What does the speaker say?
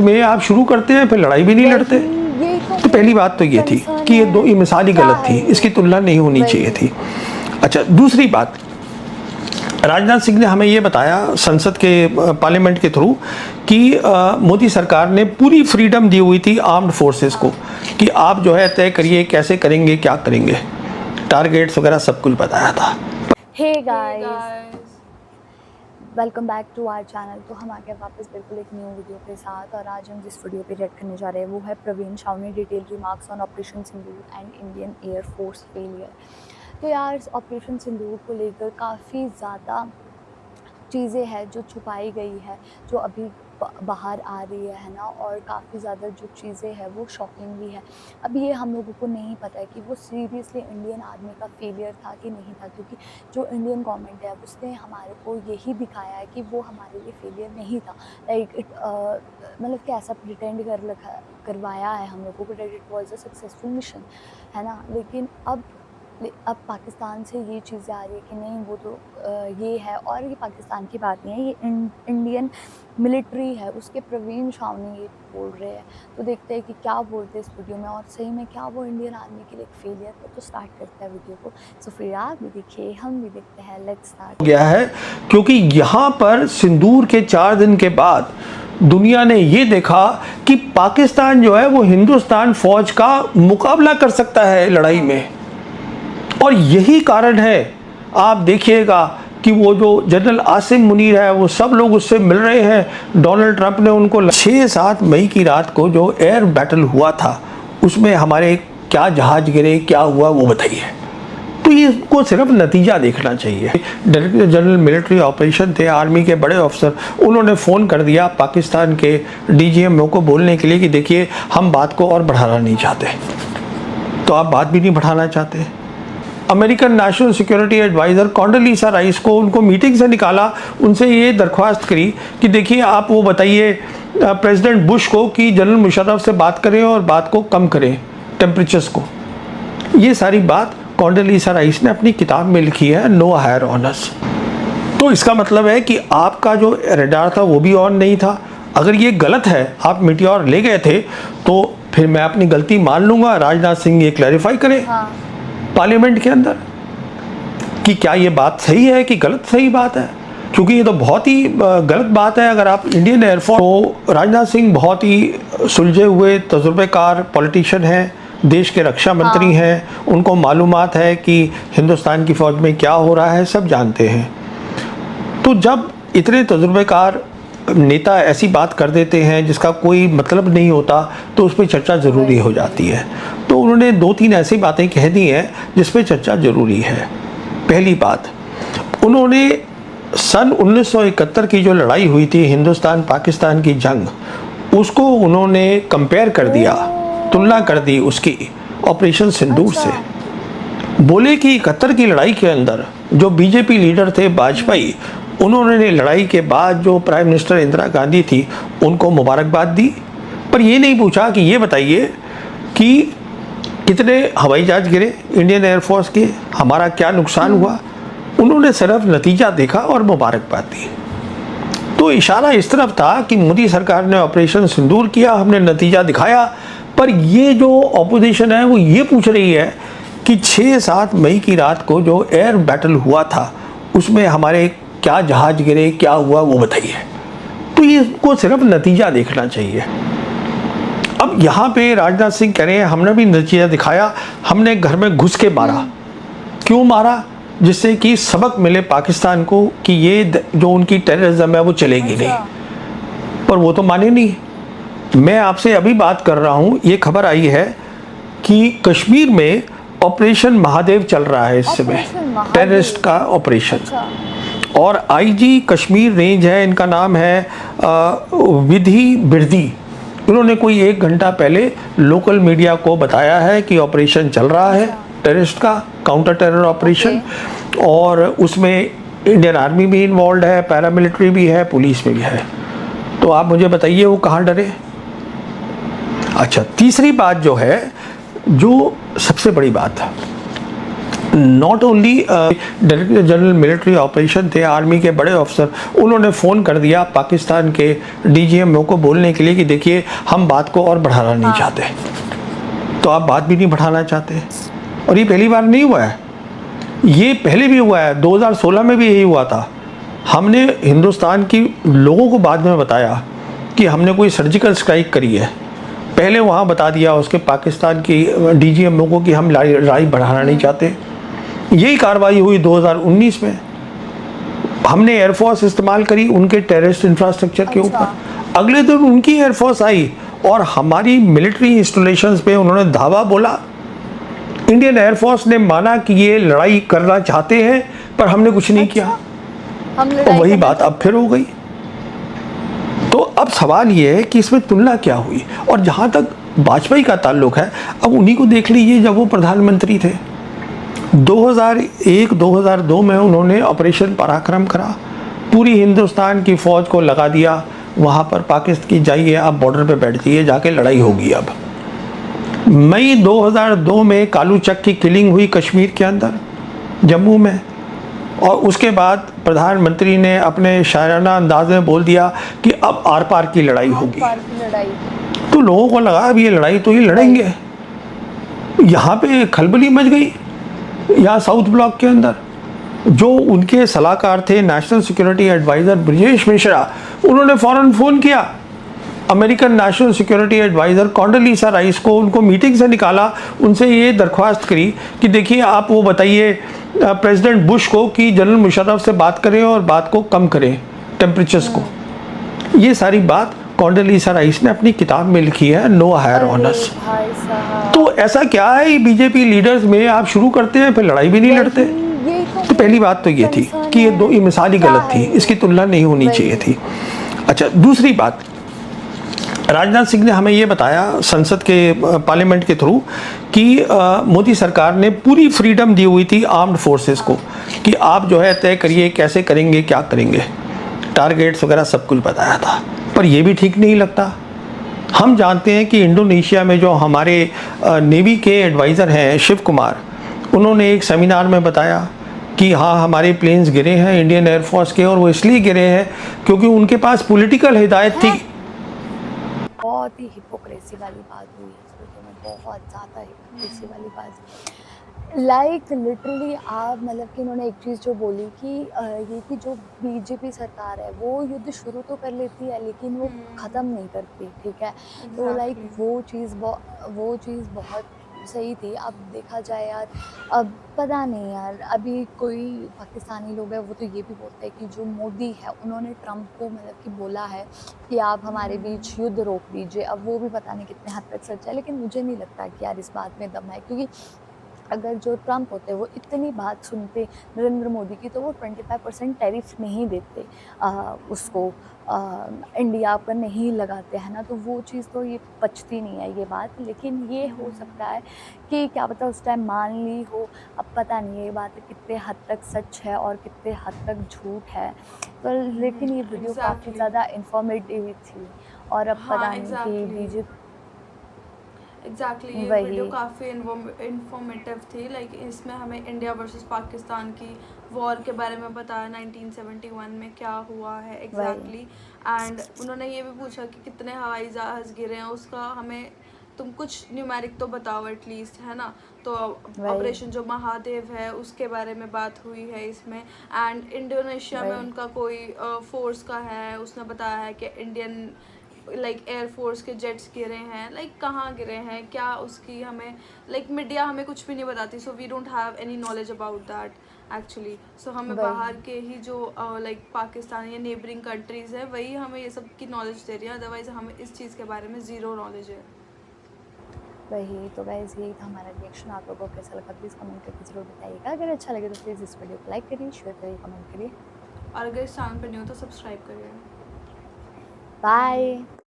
में आप शुरू करते हैं फिर लड़ाई भी नहीं लड़ते। तो पहली बात तो ये थी कि ये मिसाल ही गलत थी, इसकी तुलना नहीं होनी चाहिए थी। अच्छा, दूसरी बात, राजनाथ सिंह ने हमें ये बताया संसद के पार्लियामेंट के थ्रू कि मोदी सरकार ने पूरी फ्रीडम दी हुई थी आर्म्ड फोर्सेस को कि आप जो है तय करिए कैसे करेंगे, क्या करेंगे, टारगेट्स वगैरह सब कुछ बताया था। Hey guys, welcome back to our channel. तो हम आ गए वापस बिल्कुल एक न्यू वीडियो के साथ, और आज हम जिस वीडियो पे रिएक्ट करने जा रहे हैं वो है Praveen Sawhney detail remarks on operation Sindoor and Indian air force failure. तो यार, ऑपरेशन सिंदूर को लेकर काफ़ी ज़्यादा चीज़ें हैं जो छुपाई गई है, जो अभी बाहर आ रही है ना, और काफ़ी ज़्यादा जो चीज़ें हैं वो शॉकिंग भी है। अब ये हम लोगों को नहीं पता है कि वो सीरियसली इंडियन आर्मी का फेलियर था कि नहीं था, क्योंकि जो इंडियन गवर्नमेंट है उसने हमारे को यही दिखाया है कि वो हमारे लिए फेलियर नहीं था। लाइक मतलब कि ऐसा प्रिटेंड करवाया है हम लोगों को that it was a successful mission, है ना। लेकिन अब पाकिस्तान से ये चीज़ें आ रही है कि नहीं वो तो ये है, और ये पाकिस्तान की बात नहीं है, ये इंडियन मिलिट्री है, उसके प्रवीण शावनी ये बोल रहे हैं। तो देखते हैं कि क्या बोलते हैं इस वीडियो में, और सही में क्या वो इंडियन आर्मी के लिए एक फेलियर है। तो स्टार्ट करते हैं वीडियो को। सो फिर आप भी देखिए, हम भी देखते हैं, लेट्स स्टार्ट। गया है क्योंकि यहाँ पर सिंदूर के 4 दिन के बाद दुनिया ने ये देखा कि पाकिस्तान जो है वो हिंदुस्तान फौज का मुकाबला कर सकता है लड़ाई में, और यही कारण है। आप देखिएगा कि वो जो जनरल आसिम मुनीर है वो सब लोग उससे मिल रहे हैं। डोनाल्ड ट्रंप ने उनको 6-7 मई की रात को जो एयर बैटल हुआ था उसमें हमारे क्या जहाज गिरे, क्या हुआ वो बताइए। तो ये को सिर्फ नतीजा देखना चाहिए। डायरेक्टर जनरल मिलिट्री ऑपरेशन थे, आर्मी के बड़े अफसर, उन्होंने फ़ोन कर दिया पाकिस्तान के DGMO को बोलने के लिए कि देखिए हम बात को और बढ़ाना नहीं चाहते। तो आप बात भी नहीं बढ़ाना चाहते। American national security adviser Condoleezza Rice को उनको मीटिंग से निकाला, उनसे ये दरख्वास्त करी कि देखिए आप वो बताइए प्रेसिडेंट बुश को कि जनरल मुशर्रफ से बात करें और बात को कम करें, टेम्परेचर्स को। ये सारी बात कॉन्डोलीसा राइस ने अपनी किताब में लिखी है, नो हायर ऑनर्स। तो इसका मतलब है कि आपका जो रडार था वो भी ऑन नहीं था। अगर ये गलत है, आप मीटियोर ले गए थे, तो फिर मैं अपनी गलती मान लूँगा, राजनाथ सिंह ये क्लैरिफाई करें पार्लियामेंट के अंदर कि क्या ये बात सही है कि गलत सही बात है, क्योंकि ये तो बहुत ही गलत बात है। अगर आप इंडियन एयरफोर्स, तो राजनाथ सिंह बहुत ही सुलझे हुए तजुर्बेकार पॉलिटिशियन हैं, देश के रक्षा मंत्री हैं, उनको मालूमात है कि हिंदुस्तान की फ़ौज में क्या हो रहा है, सब जानते हैं। तो जब इतने तजुर्बेकार नेता ऐसी बात कर देते हैं जिसका कोई मतलब नहीं होता, तो उस पर चर्चा ज़रूरी हो जाती है। तो उन्होंने 2-3 ऐसी बातें कह दी हैं जिस पे चर्चा ज़रूरी है। पहली बात, उन्होंने सन 1971 की जो लड़ाई हुई थी हिंदुस्तान पाकिस्तान की जंग, उसको उन्होंने कंपेयर कर दिया, तुलना कर दी उसकी ऑपरेशन सिंदूर से। बोले कि 71 की लड़ाई के अंदर जो बीजेपी लीडर थे वाजपेयी, उन्होंने लड़ाई के बाद जो प्राइम मिनिस्टर इंदिरा गांधी थी उनको मुबारकबाद दी, पर ये नहीं पूछा कि ये बताइए कि कितने हवाई जहाज गिरे इंडियन एयरफोर्स के, हमारा क्या नुकसान हुआ। उन्होंने सिर्फ नतीजा देखा और मुबारकबाद दी। तो इशारा इस तरफ था कि मोदी सरकार ने ऑपरेशन सिंदूर किया, हमने नतीजा दिखाया, पर ये जो ऑपोजिशन है वो ये पूछ रही है कि 6-7 मई की रात को जो एयर बैटल हुआ था उसमें हमारे क्या जहाज गिरे, क्या हुआ वो बताइए। तो ये को सिर्फ नतीजा देखना चाहिए। अब यहाँ पे राजनाथ सिंह कह रहे हैं हमने भी नतीजा दिखाया, हमने घर में घुस के मारा। क्यों मारा? जिससे कि सबक मिले पाकिस्तान को कि ये जो उनकी टेररिज्म है वो चलेगी नहीं। पर वो तो माने नहीं। मैं आपसे अभी बात कर रहा हूँ, ये खबर आई है कि कश्मीर में ऑपरेशन महादेव चल रहा है इस समय, टेररिस्ट का ऑपरेशन। और IG कश्मीर रेंज है, इनका नाम है विधि बिरदी। उन्होंने कोई 1 घंटा पहले लोकल मीडिया को बताया है कि ऑपरेशन चल रहा है टेररिस्ट का, काउंटर टेरर ऑपरेशन, और उसमें इंडियन आर्मी भी इन्वॉल्व है, पैरामिलिट्री भी है, पुलिस में भी है। तो आप मुझे बताइए वो कहाँ डरे। अच्छा, तीसरी बात जो है, जो सबसे बड़ी बात है, not only director general military operation थे, आर्मी के बड़े अफसर, उन्होंने फ़ोन कर दिया पाकिस्तान के DGMO को बोलने के लिए कि देखिए हम बात को और बढ़ाना नहीं चाहते। तो आप बात भी नहीं बढ़ाना चाहते, और ये पहली बार नहीं हुआ है, ये पहले भी हुआ है, 2016 में भी यही हुआ था। हमने हिंदुस्तान की लोगों को बाद में बताया कि हमने कोई सर्जिकल स्ट्राइक करी है, पहले वहाँ बता दिया उसके पाकिस्तान की DGMO को कि हम लड़ाई बढ़ाना नहीं चाहते। यही कार्रवाई हुई 2019 में, हमने एयरफोर्स इस्तेमाल करी उनके टेररिस्ट इंफ्रास्ट्रक्चर के ऊपर। अगले दिन उनकी एयरफोर्स आई और हमारी मिलिट्री इंस्टॉलेशंस पे उन्होंने धावा बोला। इंडियन एयरफोर्स ने माना कि ये लड़ाई करना चाहते हैं, पर हमने कुछ नहीं किया, और वही बात अब फिर हो गई। तो अब सवाल ये है कि इसमें तुलना क्या हुई। और जहाँ तक वाजपेयी का ताल्लुक है, अब उन्हीं को देख लीजिए जब वो प्रधानमंत्री थे। 2001-2002 में उन्होंने ऑपरेशन पराक्रम करा, पूरी हिंदुस्तान की फ़ौज को लगा दिया वहाँ पर, पाकिस्तान की जाइए आप बॉर्डर पे बैठ जाइए, जाके लड़ाई होगी। अब मई 2002 में कालू चक की किलिंग हुई कश्मीर के अंदर, जम्मू में, और उसके बाद प्रधानमंत्री ने अपने शायराना अंदाज में बोल दिया कि अब आर पार की लड़ाई होगी। तो लोगों को लगा अब ये लड़ाई तो ये लड़ेंगे। यहाँ पे खलबली मच गई, यहाँ साउथ ब्लॉक के अंदर। जो उनके सलाहकार थे national security adviser Brajesh Mishra, उन्होंने फ़ौरन फ़ोन किया American national security adviser Condoleezza Rice को, उनको मीटिंग से निकाला, उनसे ये दरख्वास्त करी कि देखिए आप वो बताइए प्रेसिडेंट बुश को कि जनरल मुशर्रफ से बात करें और बात को कम करें, टेम्परेचर्स को। ये सारी बात कॉन्डोलीसा राइस ने अपनी किताब में लिखी है, नो हायर ऑन अस। तो ऐसा क्या है बीजेपी लीडर्स में, आप शुरू करते हैं फिर लड़ाई भी नहीं लड़ते। तो पहली बात तो ये थी कि ये मिसाल ही गलत थी, इसकी तुलना नहीं होनी चाहिए थी। अच्छा, दूसरी बात, राजनाथ सिंह ने हमें ये बताया संसद के पार्लियामेंट के थ्रू कि मोदी सरकार ने पूरी फ्रीडम दी हुई थी आर्म्ड फोर्सेस को कि आप जो है तय करिए कैसे करेंगे, क्या करेंगे, टारगेट्स वगैरह सब कुछ बताया था। पर ये भी ठीक नहीं लगता। हम जानते हैं कि इंडोनेशिया में जो हमारे नेवी के एडवाइज़र हैं शिव कुमार, उन्होंने एक सेमिनार में बताया कि हाँ हमारे प्लेन्स गिरे हैं इंडियन एयरफोर्स के, और वो इसलिए गिरे हैं क्योंकि उनके पास पॉलिटिकल हिदायत थी। बहुत ही हिपोक्रेसी वाली बात हुई इस वीडियो में, बहुत ज़्यादा हिपोक्रेसी वाली बात। लाइक लिटरली आप मतलब कि उन्होंने एक चीज़ जो बोली कि ये कि जो बीजेपी सरकार है वो युद्ध शुरू तो कर लेती है लेकिन वो ख़त्म नहीं करती, ठीक है। तो लाइक वो चीज़ बहुत सही थी। अब देखा जाए यार, अब पता नहीं यार, अभी कोई पाकिस्तानी लोग हैं वो तो ये भी बोलते हैं कि जो मोदी है उन्होंने ट्रम्प को मतलब कि बोला है कि आप हमारे बीच युद्ध रोक दीजिए। अब वो भी पता नहीं कितने हद तक सच है, लेकिन मुझे नहीं लगता कि यार इस बात में दम है, क्योंकि अगर जो ट्रम्प होते वो इतनी बात सुनते नरेंद्र मोदी की तो वो 25% टैरिफ नहीं देते उसको इंडिया पर नहीं लगाते हैं ना। तो वो चीज़ तो ये पचती नहीं है ये बात, लेकिन ये हो सकता है कि क्या पता उस टाइम मान ली हो। अब पता नहीं ये बात कितने हद तक सच है और कितने हद तक झूठ है, तो लेकिन ये वीडियो काफ़ी ज़्यादा इंफॉर्मेटिव थी। और अब पता नहीं कि बीजेपी ये वीडियो काफ़ी इन्फॉर्मेटिव थी। लाइक इसमें हमें इंडिया वर्सेस पाकिस्तान की वॉर के बारे में बताया 1971 में क्या हुआ है एग्जैक्टली। एंड उन्होंने ये भी पूछा कि कितने हवाई जहाज़ गिरे हैं, उसका हमें तुम कुछ न्यूमेरिक तो बताओ एटलीस्ट, है ना। तो ऑपरेशन जो महादेव है उसके बारे में बात हुई है इसमें। एंड इंडोनेशिया में उनका कोई फोर्स का है, उसने बताया है कि इंडियन लाइक एयरफोर्स के जेट्स गिरे हैं, लाइक कहाँ गिरे हैं क्या, उसकी हमें लाइक मीडिया हमें कुछ भी नहीं बताती। So we don't have any knowledge about that actually. So हमें बाहर के ही जो लाइक पाकिस्तान या नेबरिंग कंट्रीज़ है वही हमें ये सब की नॉलेज दे रही है, अदरवाइज़ हमें इस चीज़ के बारे में ज़ीरो नॉलेज है। वही तो गाइस, यही था हमारा रिएक्शन। आप लोगों को कैसा लगा प्लीज़ कमेंट करके ज़रूर बताइएगा। अगर अच्छा लगे तो प्लीज़ इस वीडियो को लाइक करिए, शेयर करिए, कमेंट करिए, और अगर इस चैनल पर न्यू तो सब्सक्राइब करिए। बाय।